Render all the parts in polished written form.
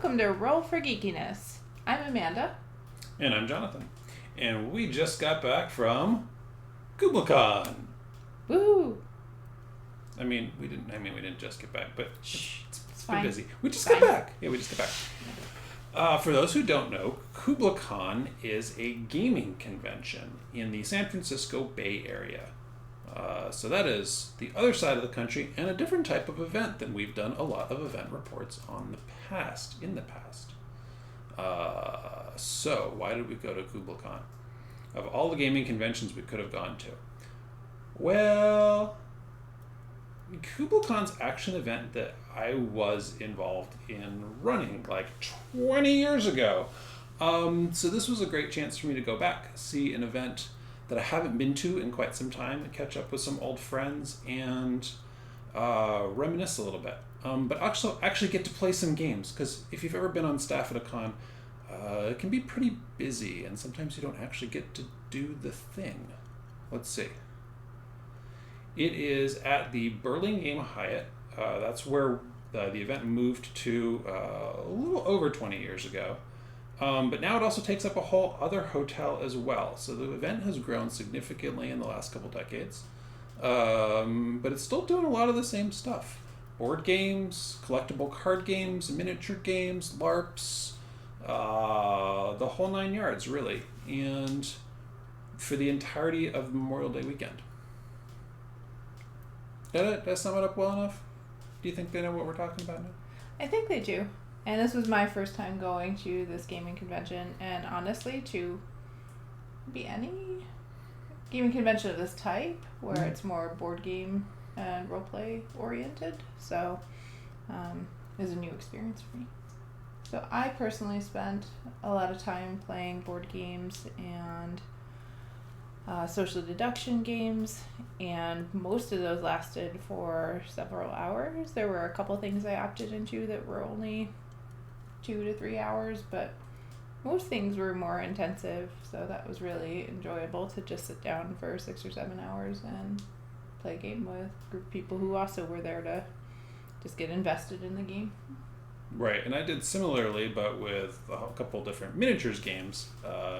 Welcome to Roll for Geekiness. I'm Amanda. And I'm Jonathan. And we just got back from Kublacon. Woo! We didn't just get back, but it's been fine. busy. We just got back. Yeah, we just got back. For those who don't know, Kublacon is a gaming convention in the San Francisco Bay Area. So that is the other side of the country and a different type of event than we've done a lot of event reports in the past. So why did we go to Kublacon? Of all the gaming conventions we could have gone to. Well, Kublacon's actually an event that I was involved in running like 20 years ago. So this was a great chance for me to go back, see an event that I haven't been to in quite some time, and catch up with some old friends and reminisce a little bit. But actually get to play some games, because if you've ever been on staff at a con, it can be pretty busy, and sometimes you don't actually get to do the thing. Let's see. It is at the Burlingame Hyatt. That's where the event moved to a little over 20 years ago. But now it also takes up a whole other hotel as well. So the event has grown significantly in the last couple decades. But it's still doing a lot of the same stuff. Board games, collectible card games, miniature games, LARPs, the whole 9 yards, really. And for the entirety of Memorial Day weekend. Did I sum it up well enough? Do you think they know what we're talking about now? I think they do. And this was my first time going to this gaming convention, and honestly, to be any gaming convention of this type, where it's more board game and roleplay oriented, so it was a new experience for me. So I personally spent a lot of time playing board games and social deduction games, and most of those lasted for several hours. There were a couple things I opted into that were only 2 to 3 hours, but most things were more intensive, so that was really enjoyable to just sit down for 6 or 7 hours and play a game with a group of people who also were there to just get invested in the game. Right, and I did similarly, but with a couple different miniatures games.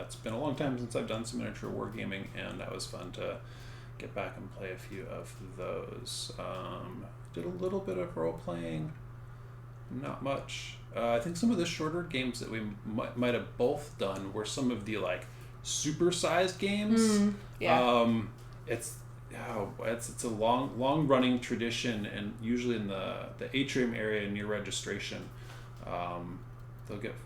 It's been a long time since I've done some miniature wargaming, and that was fun to get back and play a few of those. Did a little bit of role-playing, not much. I think some of the shorter games that we might have both done were some of the super-sized games. Yeah. It's a long running tradition, and usually in the atrium area near registration,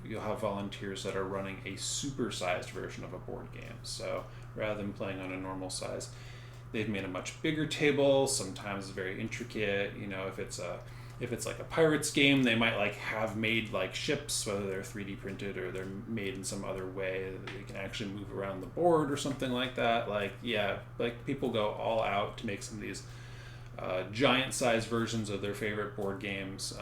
you'll have volunteers that are running a super-sized version of a board game. So rather than playing on a normal size, they've made a much bigger table. Sometimes very intricate. If it's like a pirates game, they might have made ships, whether they're 3D printed or they're made in some other way that they can actually move around the board or something like that. People go all out to make some of these giant size versions of their favorite board games.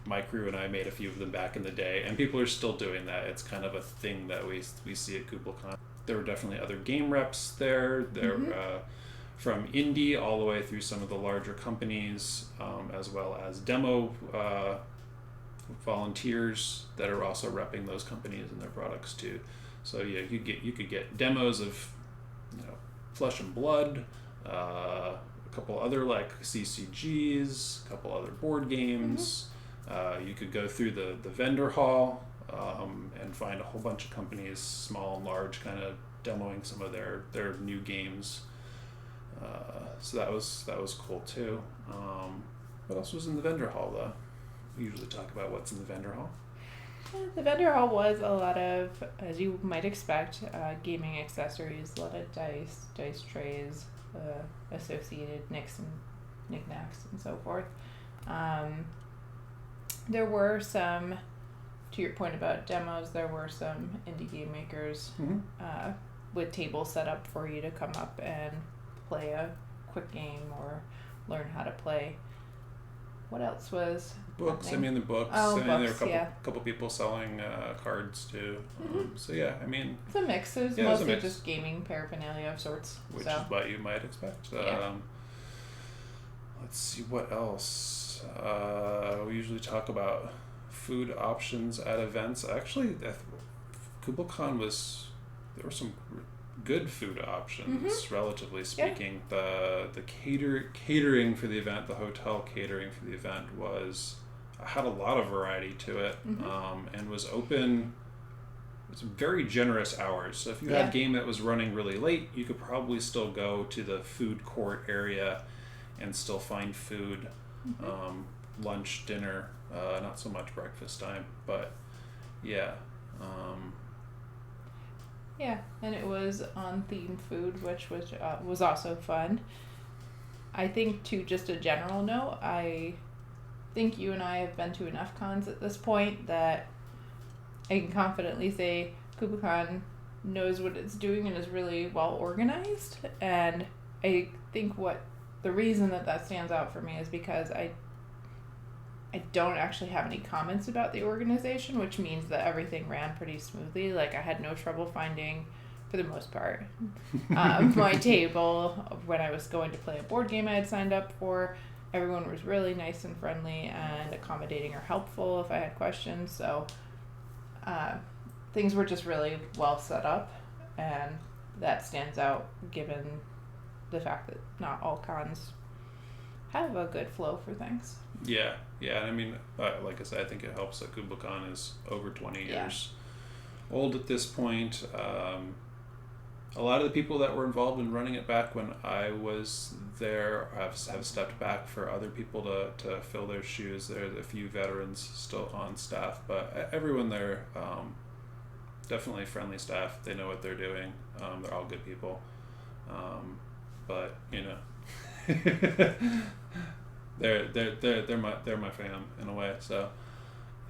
My crew and I made a few of them back in the day, and people are still doing that. It's kind of a thing that we see at Kublacon. There were definitely other game reps there. From indie all the way through some of the larger companies, as well as demo volunteers that are also repping those companies and their products too. So yeah, you could get demos of Flesh and Blood, a couple other CCGs, a couple other board games. You could go through the vendor hall and find a whole bunch of companies, small and large, kind of demoing some of their new games. So that was cool too. What else was in the vendor hall though? We usually talk about what's in the vendor hall. The vendor hall was a lot of, as you might expect, gaming accessories, a lot of dice trays, associated knickknacks and so forth. There were some, to your point about demos, there were some indie game makers with tables set up for you to come up and play a quick game or learn how to play. What else was books? happening? The books. Oh, there were books, a couple people selling cards too. So yeah, it's a mix. It was mostly just gaming paraphernalia of sorts, which is what you might expect. Yeah. Let's see what else. We usually talk about food options at events. Actually, Kublacon there were some good food options, relatively speaking. The catering for the event, the hotel catering for the event had a lot of variety to it, and was open. It's very generous hours. So if you had a game that was running really late, you could probably still go to the food court area and still find food, lunch, dinner, not so much breakfast time, but yeah. And it was on theme food, which was also fun. I think, to just a general note, I think you and I have been to enough cons at this point that I can confidently say Kublacon knows what it's doing and is really well organized. And I think the reason that stands out for me is because I don't actually have any comments about the organization, which means that everything ran pretty smoothly. Like, I had no trouble finding, for the most part, my table when I was going to play a board game I had signed up for. Everyone was really nice and friendly and accommodating or helpful if I had questions. So things were just really well set up, and that stands out given the fact that not all cons have a good flow for things. Yeah. I mean, like I said, I think it helps that Kublacon is over 20 years old at this point. A lot of the people that were involved in running it back when I was there have stepped back for other people to fill their shoes. There's a few veterans still on staff, but everyone there, definitely friendly staff. They know what they're doing. They're all good people. But you know, they're my fam in a way. So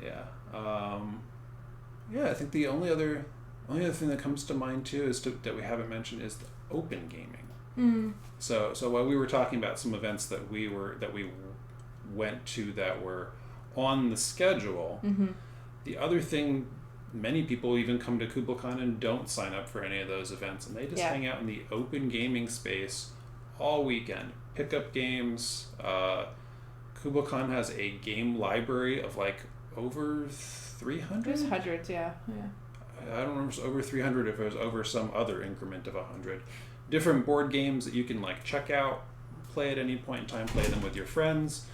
yeah. I think the only other thing that comes to mind too that we haven't mentioned is the open gaming. So while we were talking about some events that we went to that were on the schedule, the other thing, many people even come to Kublacon and don't sign up for any of those events, and they just hang out in the open gaming space all weekend. Pick up games. Kublacon has a game library of like over 300. There's hundreds, yeah. I don't remember if it was over 300, if it was over some other increment of 100. Different board games that you can like check out, play at any point in time, play them with your friends.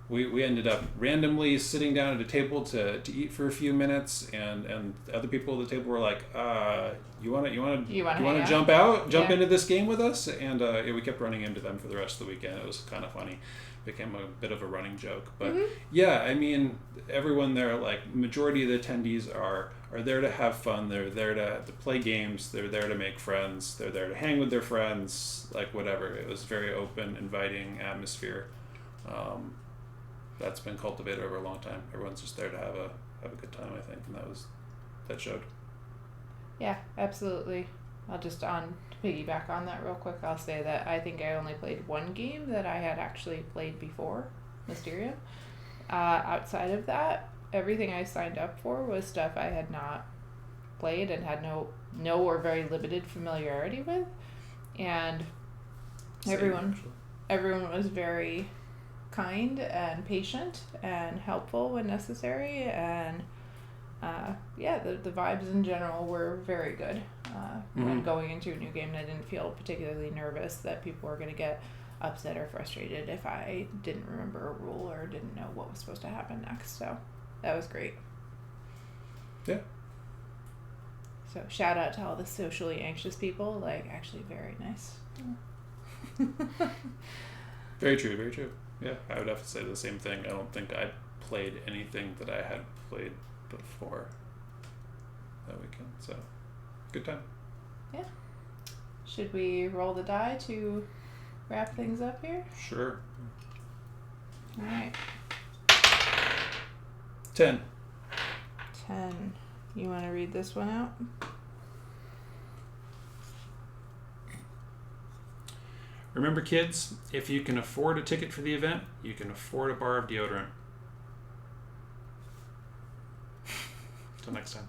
We ended up randomly sitting down at a table to eat for a few minutes, and other people at the table were like, "You want to jump into this game with us?" And we kept running into them for the rest of the weekend. It was kind of funny. Became a bit of a running joke, but I mean, everyone there, like majority of the attendees are there to have fun. They're there to play games. They're there to make friends. They're there to hang with their friends, like whatever. It was very open, inviting atmosphere. That's been cultivated over a long time. Everyone's just there to have a good time, I think, and that showed. Yeah, absolutely. I'll just to piggyback on that real quick, I'll say that I think I only played one game that I had actually played before, Mysteria. Outside of that, everything I signed up for was stuff I had not played and had no or very limited familiarity with, and everyone was very kind and patient and helpful when necessary, and the vibes in general were very good when going into a new game, and I didn't feel particularly nervous that people were going to get upset or frustrated if I didn't remember a rule or didn't know what was supposed to happen next. So that was great. Yeah. So shout out to all the socially anxious people, like actually very nice. Very true, very true. Yeah, I would have to say the same thing. I don't think I played anything that I had played before that weekend. So, good time. Yeah. Should we roll the die to wrap things up here? Sure. All right. 10. You want to read this one out? Remember, kids, if you can afford a ticket for the event, you can afford a bar of deodorant. Until next time.